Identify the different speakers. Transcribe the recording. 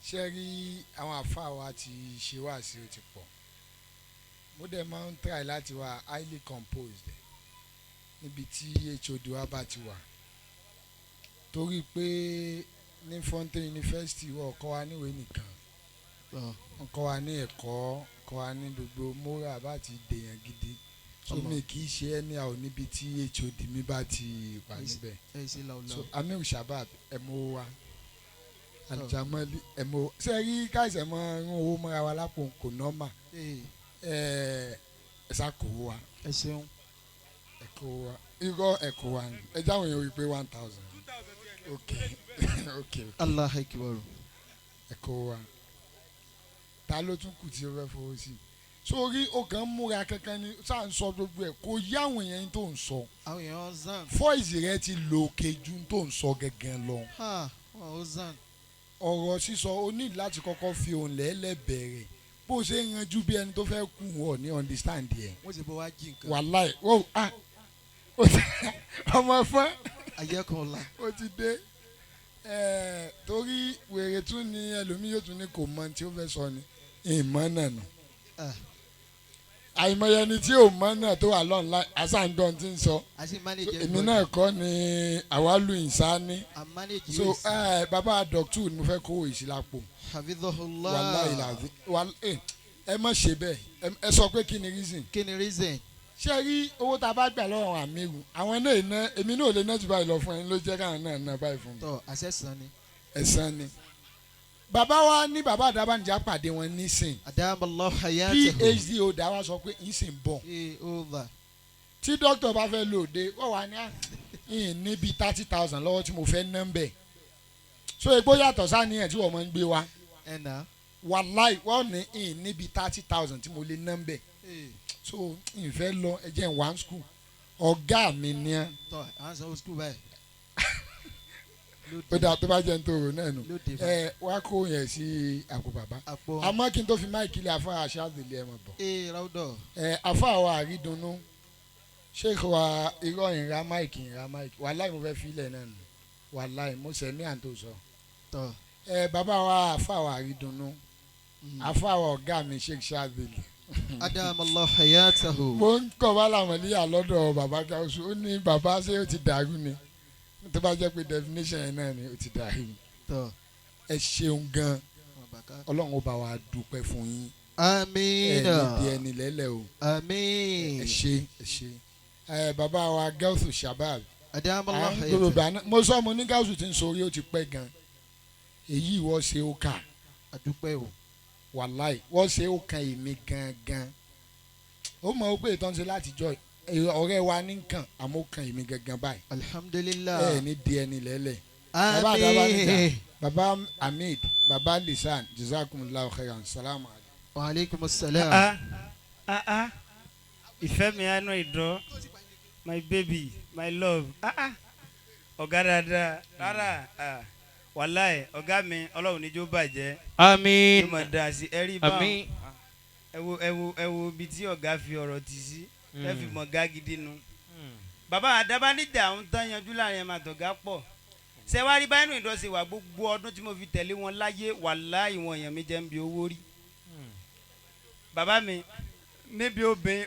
Speaker 1: ṣe rí àwọn àfáà wa ti ṣe wá sí ó ti pọ̀ mo dẹ̀ máa ń try láti wà highly composed níbi tí HOD wa bá ti wà torí pé ní Fountain University wọ́n kọ́ wa níwèé nìkan wọ́n kọ́ wa ní ẹ̀kọ́ kọ́ wa ní gbogbo moral bá ti dèèyàn gidi so mi kì í ṣe ẹni àwọn níbi tí HOD mi bá ti wà níbẹ̀ so Amir Shabab ẹ̀mọ́ wa alijamali ẹ̀mọ́ sẹ́rí káìsẹ̀ mọ́ ń owó mọ́ra wa lápò kò nọ́mà ẹ̀sà kò wa
Speaker 2: ẹ ṣeun
Speaker 1: ẹ̀kọ́ wa irọ́ ẹ̀kọ́ wa ẹ jáwé yẹn wí pé 1,000 okay
Speaker 2: Allah akbar
Speaker 1: ẹ̀kọ́ wa ta ló tún kù tí o fẹ́ fowó sí sórí o kàn ń múra kankan ní sáà ń sọ gbogbo ẹ̀ kò yá àwọn èèyàn tó ń sọ
Speaker 2: àwọn èèyàn zan
Speaker 1: fọ́ìsì rẹ ti lò òkè ju tó ń sọ gẹ́gẹ́ lọ
Speaker 2: ó zan
Speaker 1: ọ̀rọ̀ sísọ o ní láti kọ́kọ́ fi òun lẹ́lẹ́ bẹ̀rẹ̀ bó ṣe ń ranjú bí ẹni tó fẹ́ kú wọ̀ ní understand yẹn
Speaker 2: wọ́n ti bọ́ wá jí nǹkan
Speaker 1: wàláì ọmọ fún
Speaker 2: ayẹ́kọ̀ọ́lá
Speaker 1: ó ti dé torí wèrè tún ní ẹlòmíì yóò tún ní kò mọ tí ó fẹ́ sọ ni ìmọ̀ náà nù àìmọye ẹni tí ò mọ̀ náà tó wà lọ́nà àṣàǹdọ̀n tí ń sọ èmi náà kọ́ ni àwálù ìsáni so bàbá dọ̀tú ni mo fẹ́ kó ìsìlápò wàláì làbí ẹ má ṣe bẹ́ẹ̀ ẹ sọ pé kí ni reason ṣé rí owó tá a bá gbà lọ́wọ́ àmírù àwọn náà ná èmi náà ò lè ná jù báyìí lọ fún ẹni ló jẹ́ káwọn náà ná báyìí fún mi.
Speaker 2: tọ́ àṣẹ̀sán ni.
Speaker 1: ẹ̀sán ni. bàbá wa ní bàbá àdàbànìjà pàdé wọn nísìn.
Speaker 2: adamallahu hayatahu.
Speaker 1: PhD ọ̀dà wa sọ pé ìsìn bọ̀. tí dókítà bá fẹ́ lò dé wọ́n wà ní ìyìn níbi 30,000 lọ́wọ́ tí mo fẹ́ ná ń bẹ̀. so epo yàtọ̀ sáníyàn tí wọ́n máa ń gbé wa. wàláì wọ́n ní ìyìn níbi 30,000 tí mo lè ná ń bẹ̀. so ìfẹ́ lọ ẹ jẹ́ one school ọ̀gá mi ní ẹ.
Speaker 2: tọ́ à ń sanwó school báyìí.
Speaker 1: ó dáa tó bá jẹ́ nítorí náà nù wá kó yẹn sí àpò bàbá àmọ́ kí n tó fi máìkì lé àfa àṣàdìlẹ̀ ẹ̀ mọ̀ bọ̀.
Speaker 2: ráúdọ̀.
Speaker 1: àfa wa àrídùnnú Sheikh wa irọ́ ìra máìkì wàláì mo fẹ́ filẹ̀ náà nù wàláì mo sẹ̀ ní àǹtó sọ. bàbá wa àfa wa àrídùnnú àfa wa ọ̀gá mi Sheikh Shadili
Speaker 2: adamallahu hayatahu.
Speaker 1: mo ń kọ́ bá làmọ́líyà lọ́dọ̀ bàbá Gáúsù ó ní bàbá ṣé ó ti dàrú ni tó bá jẹ́ pé definition yẹn náà ni ó ti dàrú ẹ ṣeun gan ọlọ́run ó bá wa dúpẹ́ fún yín
Speaker 2: àmín
Speaker 1: ẹ níbi ẹni lẹ́lẹ̀ o
Speaker 2: àmín
Speaker 1: ẹ ṣe bàbá wa Gáúsù Shabab
Speaker 2: adamallahu hayatahu.
Speaker 1: mo sọ mo ní Gáúsù ti ń sori ó ti pẹ́ gan èyí ìwọ ṣe ó kà
Speaker 2: àdúpẹ́ o
Speaker 1: wàláì wọ́n ṣe ó kan èmi gangan ó mọ̀ ó pé ìtàn ṣe láti jọ ọ̀rẹ́ wa ní nǹkan àmọ́ ó kan èmi gangan báyìí.
Speaker 2: alhamdulilayi.
Speaker 1: ní di ẹni lẹ́lẹ̀.
Speaker 2: àmín.
Speaker 1: baba Hameed baba Lisan jazakumullahu khairan salamu alaykum.
Speaker 2: wa aleykum salaam.
Speaker 3: ìfẹ́ mi Ainu Ridoh my baby my love ọ̀gá dáadáa rárá. wàláì ọ̀gá mi ọlọ́run níjó bàjẹ́.
Speaker 2: àmín.
Speaker 3: yóò máa da sí ẹ̀rí báwọn. ẹ wo ibi tí ọ̀gá fi ọ̀rọ̀ tì sí ẹ fi mọ̀ gá gidi nu. bàbá àdábánijà ń tán yanjú láàrin ẹ̀ máa tọ̀gá pọ̀. ṣé wàá rí Ainu Ridoh ṣe wà gbogbo ọdún tí mo fi tẹ̀lé wọn láyé wàláì wọn èèyàn mi jẹ́ ń bi owó rí. bàbá mi níbi obìnrin